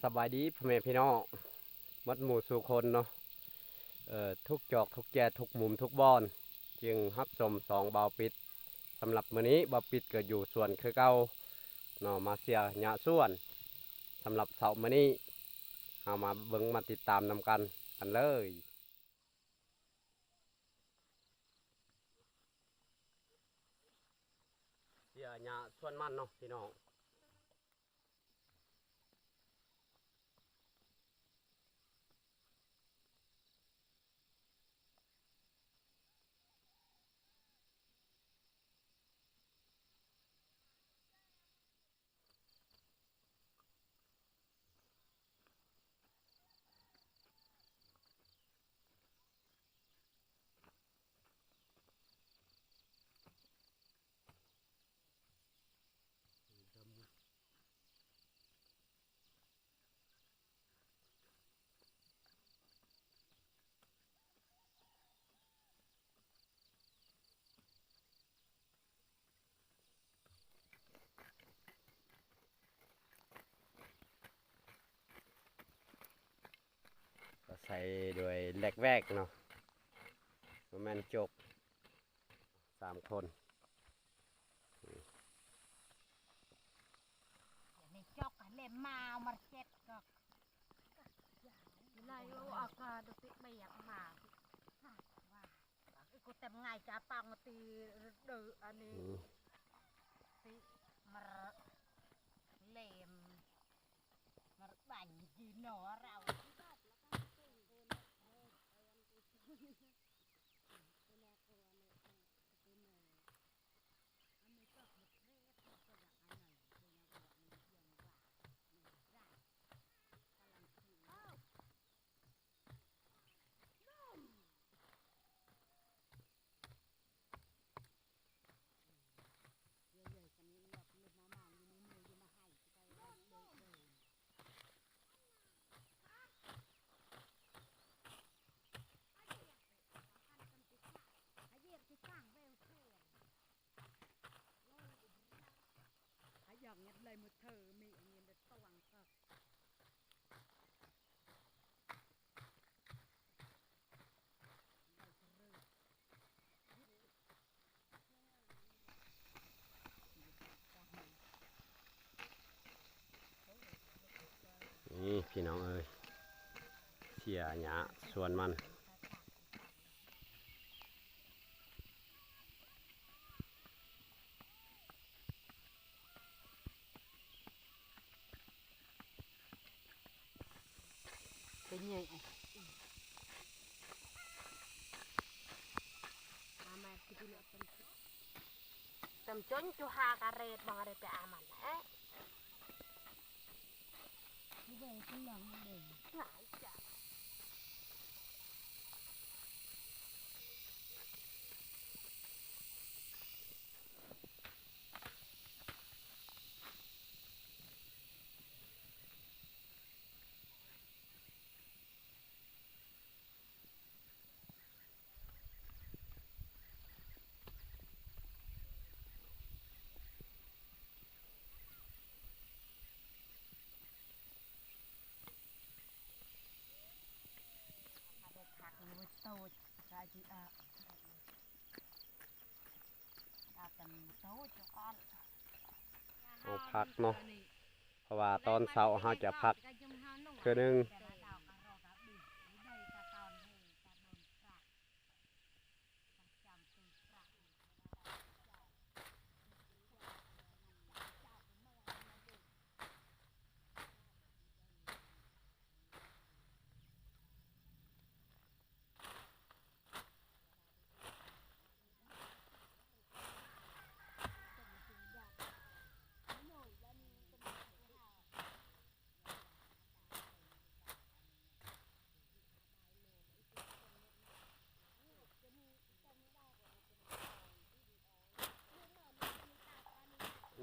สบายดีพ่อแม่พี่น้องมัดหมู่สู่คนเนาะทุกจอกทุกแจทุกมุมทุกบอนจึงฮับชมสองเบาปิดสำหรับมื้อนี้เบาปิดเกิดอยู่ส่วนคือเก่าเนาะมาเสียหยาส่วนสำหรับเสาร์มื้อนี้เอามาเบิ่งมาติดตามนำกันเลยเสียหยาส่วนมันเนาะพี่น้อง ก็ใส่ด้วยแหลกแวกเนาะประมาณจก3 คนในจอกเล่มมามาเจ็ดก็นายออกดติไม่อยากมาว่ากูเต็มไงจะปังตีเดืออันนี้ตีมาเล่มมาบั่นยืนหนอเราอย่างเงี้ยเลยมือเธอมีอย่างเงี้ยตะวังก็นี่พี่น้องเอ้ยเสียหยาส่วนมันเป็นไงมาคิดดูแล้วตำจนจูหากระเรดบางอะไรไปอามันนะนี่เด็กที่หลังเด็กหายจ้ะเด็กหักมือโตใช่จีอาจจะโตจุกอนเอาพักเนาะเพราะว่าตอนเช้าเราจะพักคือหนึ่ง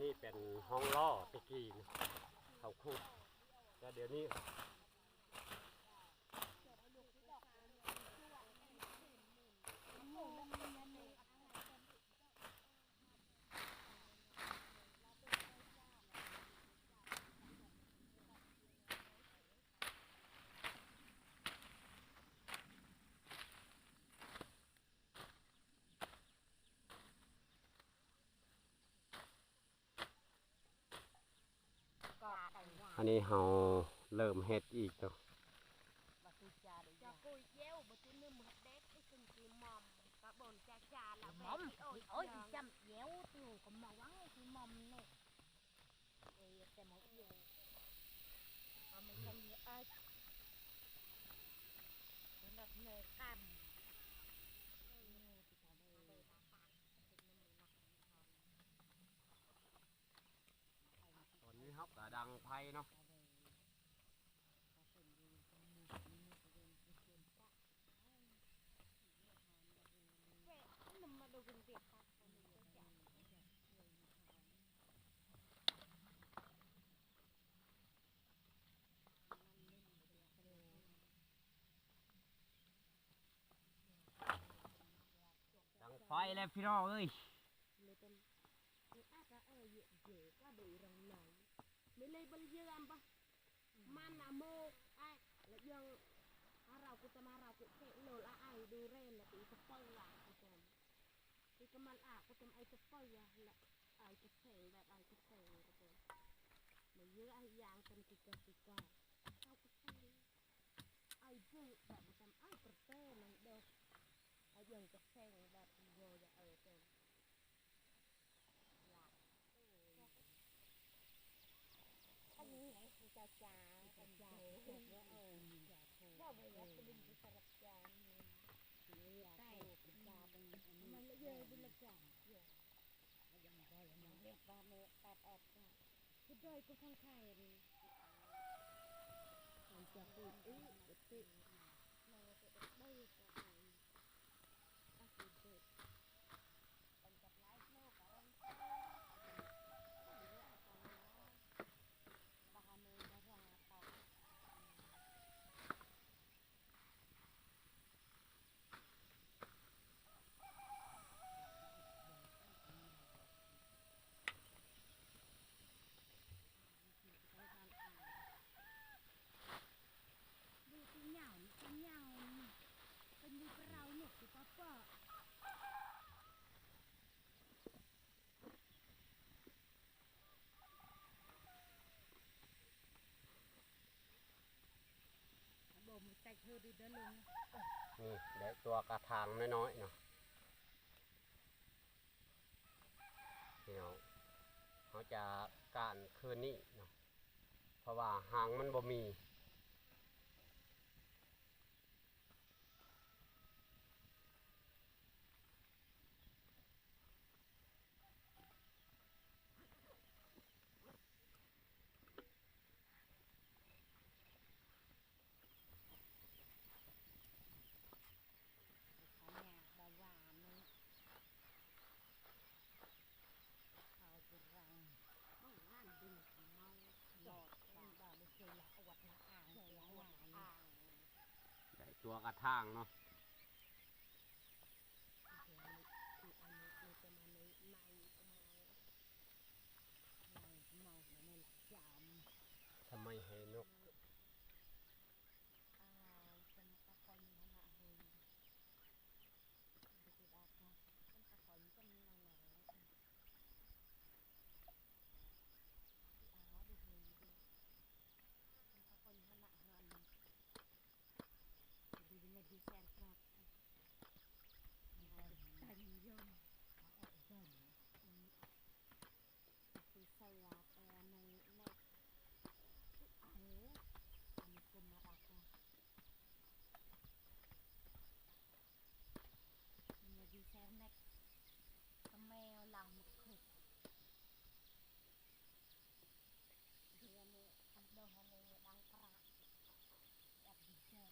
นี่เป็นห้องล่อตะกี้นะเขาขุดแต่เดี๋ยวนี้ อันนี้เฮาเริ่มเฮ็ดอีกแล้ว bà tôi cha đấy cha cùi dẻo bà tôi nương một đét cái kinh kỳ mầm bà bồn cha cha là mầm ôi thì chăm dẻo tôi còn màu quắn thì mầm nè thì xem một gì mà mình xem như ai nó nè cam ตอนนี้ครับกระดังไฟเนาะ mà đồ gừng tiệt ta ดังไฟแล้วพี่น้องเอ้ย เลยเป็นอาจจะเยอะก็ดูรังไหนไม่เลยบริเวณปะมันอะโมกไอ้แล้วยังเรากูจะมาเรากูเกะโลละไอ้ดูเรนละตีสปอยละกูจำตีก็มันอ่ะกูจำไอ้สปอยละไอ้จะเสงแบบไอ้จะเสงกูจำเหมือนเยอะไอ้ยางกันติกาเอากูเสงไอ้เพื่อแบบกูจำไอ้ประเทศมันเด็กไอ้ยังจะเสงแบบโยจะจำอันนี้ไงคือจ้าจ้าเป็นจ้าเว่าว่าไปแล้วเป็นดินสลับจานใช่เป็นจ้าเป็นมันละเยอะเป็นละจานเยอะยังได้ยังเรียกว่าเมื่อตัดออกคือโดยกูทั้งไทยเลยมันจะพูดติดเราจะได้ก็ได้อาชีพเด็กเป็นจับไล่โลกอะไรเป็นดูกระเราหนุกสิป้าป้าบ่มใจเธอดีเด้อลุง นี่ได้ตัวกระถางน้อยๆเนาะพี่น้องเขาจะก้านคืนนี้เนาะเพราะว่าหางมันบ่มีได้ตัวกระถางเนาะทำไมให้นกดีแซนครับตันยมคือสยามในอันนี้กุมารากามีดีแซนเน็กแมวหลังมุกขุดเดือนนี้อันโดนอะไรดังกระแบบดีแซน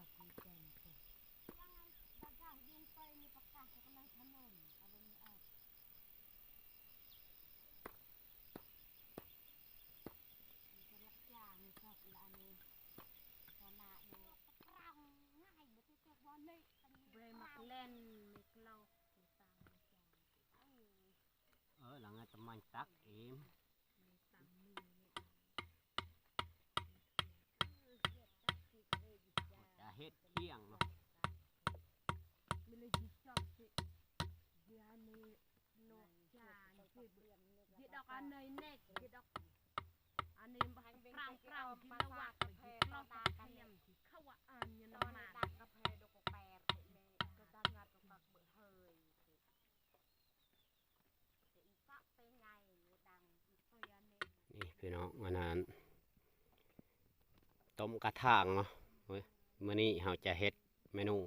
จับมีแกงยังไงบางอย่างยิงไปมีประกาศกำลังถนนอะไรนี้อ่ะมีกระลักยางมีสับละนี่ขนาดนี้ปรังง่ายไม่ต้องเก็บวันนี้เบรมักเล่นไม่กล้าไม่ตามไม่จาง มัยตักเองจะเฮ็ดเที่ยงเนาะ Mình chỉ chọn chị Vì anh ấy nọ chà Chị đọc anh ấy nè Chị đọc anh ấy bảo prang prang Chị đâu ạ Chị lo ta thêm Chị khâu ạ anh như nó mà Tao cà phê đồ có bè Cái ta ngạt đồ bạc bự hơi Chị phát tới ngày Đằng tôi anh ấy นี่พี่น้องวันนั้นต้มกระถางเนาะเว้ยมื้อนี้เราจะเฮ็ดเมนู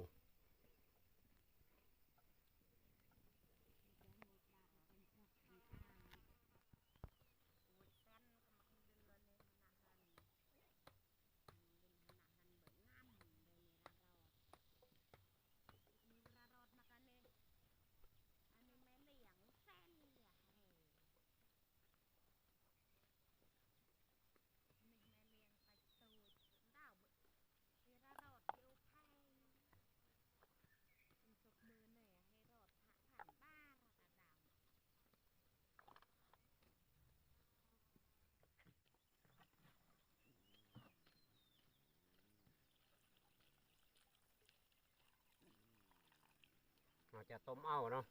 เราจะต้มเอาเนาะ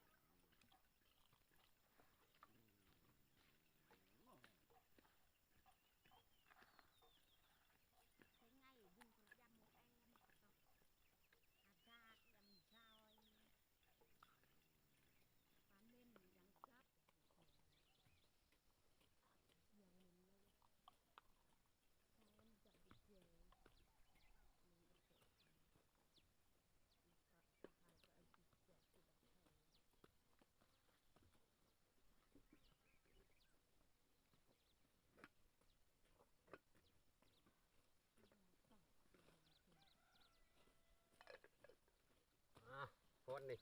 โคตรนี่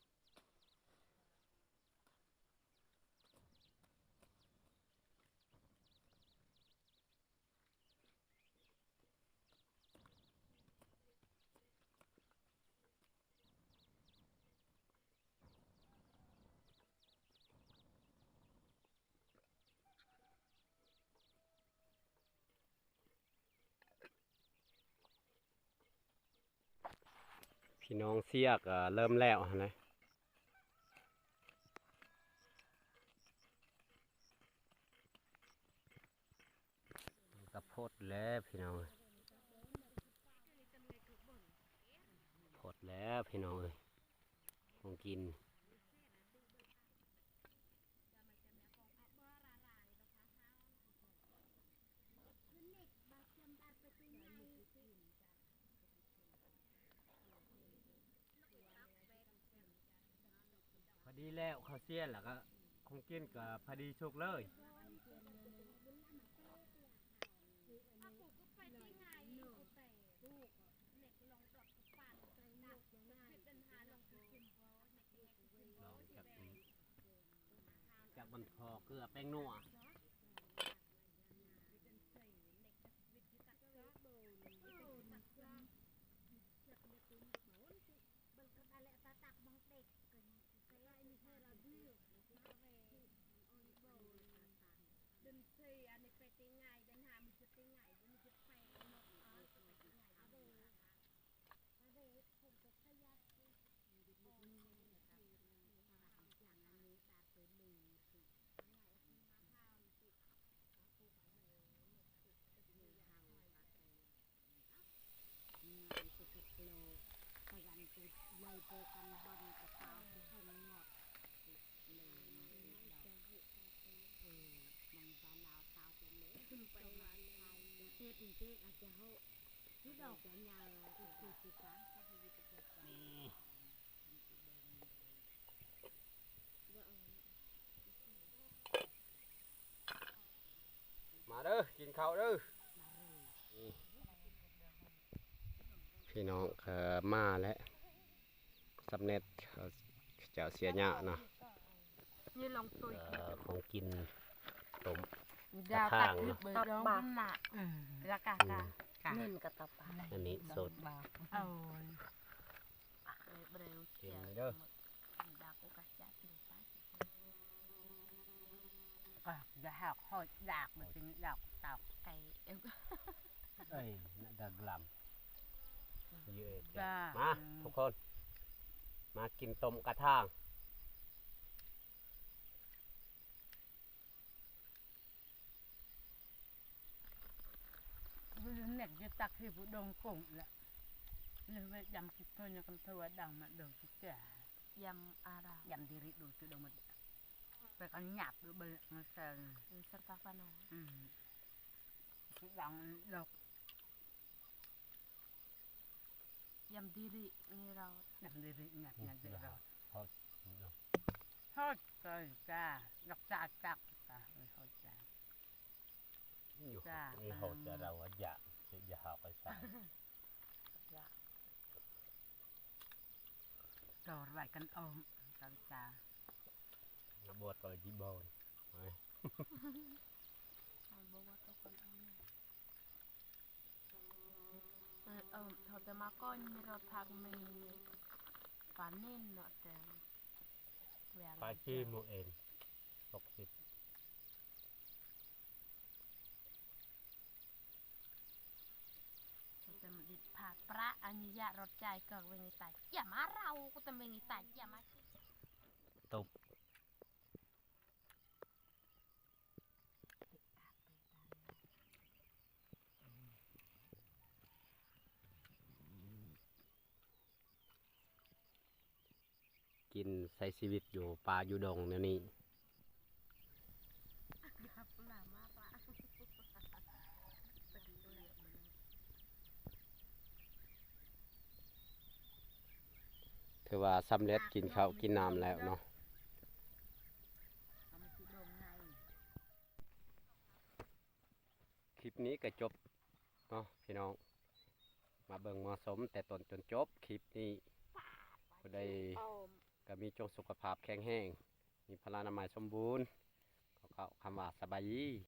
พี่น้องเสียกเริ่มแล้วนะกระพดแล้วพี่น้องพดแล้วพี่น้องเอ้ยของกินพอดีแล้วข้าวเสี้ยนแล้วก็ของกินกับพอดีชุกเลยลองจากบนพอเกลือแป้งนัว มาเด้อกินข้าวเด้อพี่น้องมาแล้วสำเร็จเจ้าเสียหน้าเนาะ Như lòng tôi ของกินต้ม Đào thang tắt nữa. nước bờ đó cũng lạ Là cả cả Nên cả tập อันนี้สด Ồ Đều กินเด้อ Đào cô cả chả tìm phá học hồi đạc mà tính đọc tọc Cái em เอ้ยน่าดักลำเยอะแยะ Dạ. มาทุกคน มากินต้มกระทาง nét cho tắc thì vụ đông cũng là nên vậy dầm kịp thôi nhưng con thua đằng mà đầu thì chả Yam ara dầm thì rít đủ cho đông mà phải con nhạt được bự nó sợ Serta pano cái dòng độc Yam diri Ni rau dầm thì rít nhạt nhạt dễ rồi เขา thôi trời cha đọc cha chắc ta thôi cha อยู่ จ้ะ นี่เขาจะเราว่าอยากจะหาไปใส่ rồi vài cân ôm trời cha บวชก็จีบอล Sao bố bố tôi con ăn Thôi tôi mà con như rồi thằng mình Phá nên nọ tè ปลาชีโมเอ็น60 Tôi mà đi phạt pra anh như dạ rọt chai cờ về người ta Dạ má rau của tôi về người ta Dạ má ตุบกินใช้ชีวิตอยู่ป่าอยู่ดงเนี่ยนี่ Dạ là má ra ถือว่าสำเร็จกินข้าวกินน้ำแล้วเนาะ không chịu đông này คลิปนี้ก็จบเนาะพี่น้อง มาเบิ่งมาสมแต่ต้นจนจบคลิปนี้ก็ได้ Ôm ก็มีจงสุขภาพแข็งแรงมีพลานามัยสมบูรณ์ขอคำว่าสบายดี